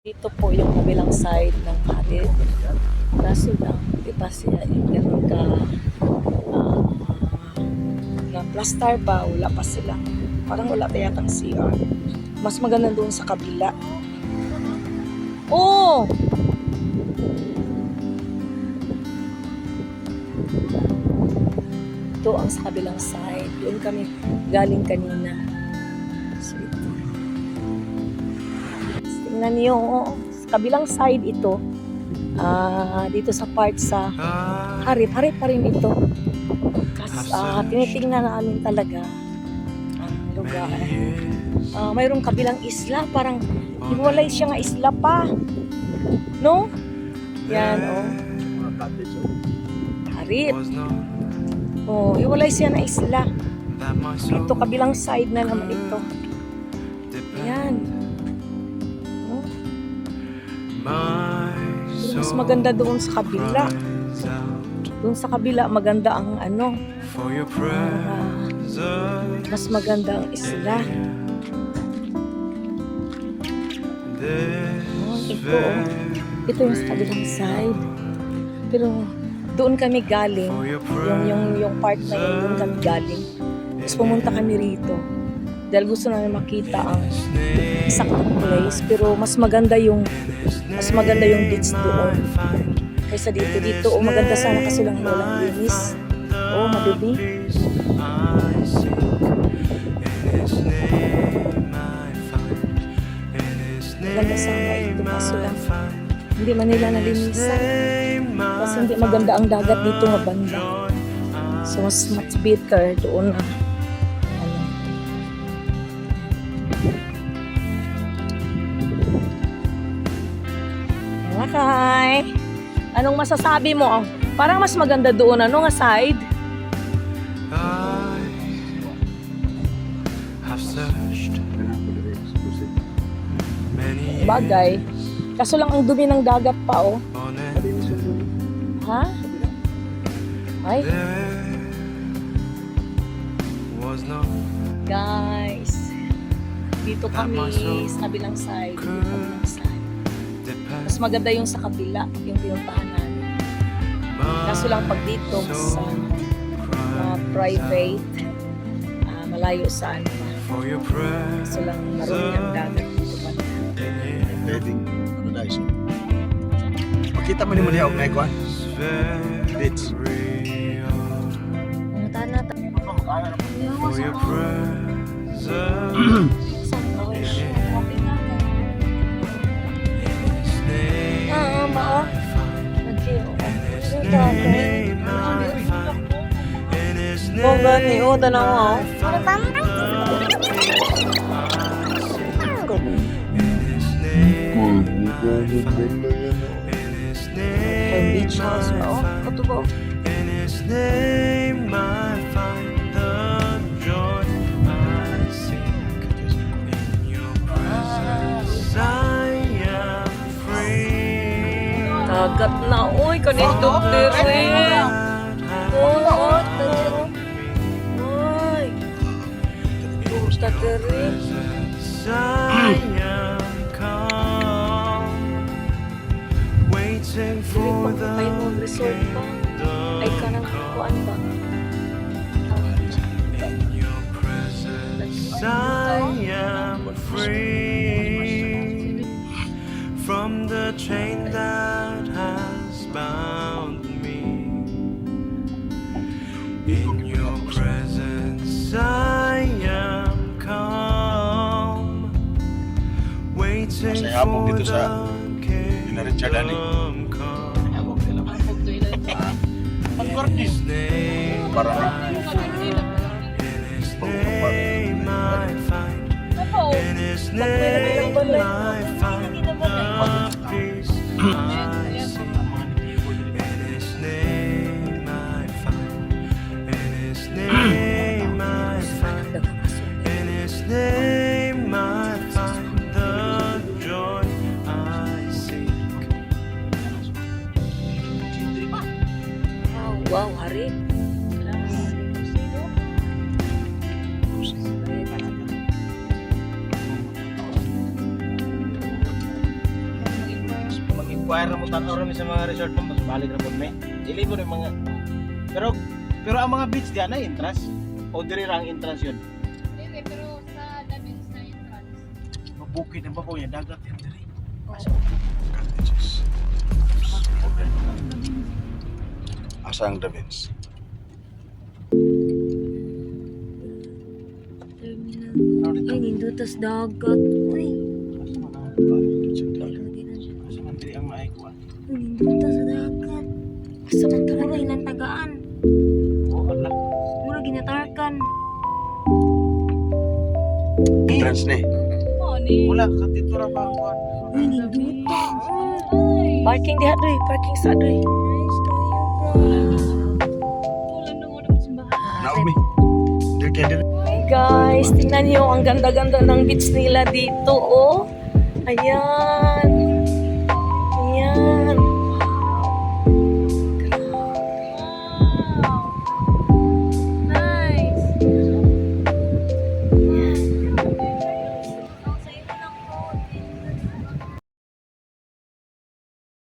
Dito po yung kabilang side ng Harid. Kaso lang, di ba siya ganun ka na plaster ba? Wala pa sila. Parang wala pa yatang CR. Mas maganda doon sa kabila. Oh! Ito ang sa kabilang side. Doon kami galing kanina. So, ito. Tingnan niyo, sa kabilang side ito. Dito sa part sa Harid pa rin ito. Kasi tinitingnan namin talaga ang lugar. Mayroong kabilang isla, parang hiwalay siya nga isla pa. No? Yan, oh. Harid. Oh, hiwalay siya na isla. Ito, kabilang side na naman ito. Yan. Oh. Mas maganda doon sa kabila. Doon sa kabila, maganda ang ano. Mas maganda ang isla. Oh, ito, oh. Ito yung sa kabilang side. Pero doon kami galing. Yung part na yun, doon kami galing. Tapos pumunta kami rito. Dahil gusto namin makita ang exact place. Pero mas maganda yung beach doon. Kaysa dito, maganda sana kasi lang walang linis. Madumi. Maganda sana ito, kaso lang hindi man nila nalinisan. Kasi hindi maganda ang dagat dito nga banda. So mas much better doon na. Okay. Anong masasabi mo? Parang mas maganda doon, ano nga side? Bagay. Kaso lang ang dumi ng dagat pa, oh. Ha? Ay. Guys. Dito kami sa kabilang side. Mas maganda yung sa kabila, yung pinuntahan namin. Kaso lang pag dito, mas private, malayo sa ano. Kaso lang marumi ang dagat dito pa. Diving, paradise. Makita mo ni mo niya og naikuan. Beach. Ang tanata. Mao. Gani, tanaw beach house na, katubaw. Dagat na, uy, kanito diri. Uy. Gusto diri. Ay mo resort pa. Ay kanang kuan ba? From the chain that has bound me, in your presence I am calm, waiting for the kingdom come. In His name, in His name I find, in His name I find peace I see. In His name I find, in His name I find, in His name I find the joy I seek. Wow, Harid. mag-wire na mo tanaw rin sa mga resort mo, mas balik na po may. Dili mo rin mga... Pero ang mga beach diyan na entrance. O diri ra ang entrance yun. Hindi, pero sa Davins na entrance. Mabukid ang babaw yan, dagat yan diri. Asa ang Davins? Ano dito? Ay, nindutas dagat. Uy, Asa man ang Asa man diri ang maikuan. nindutas sa dagat. Asa man ka na ilang tagaan. O ala. Mura ginatarkan. Entrance ni. Oo, ni. Wala ka dito ra ba ang kuan. Uy, nindutas. Ay. Parking diha doy, parking sa doy. Nice kayo, guys. Tulan nung ano simbahan. Naomi. Dili kaya dili. Guys, tingnan niyo ang ganda-ganda ng beach nila dito, oh. Ayan.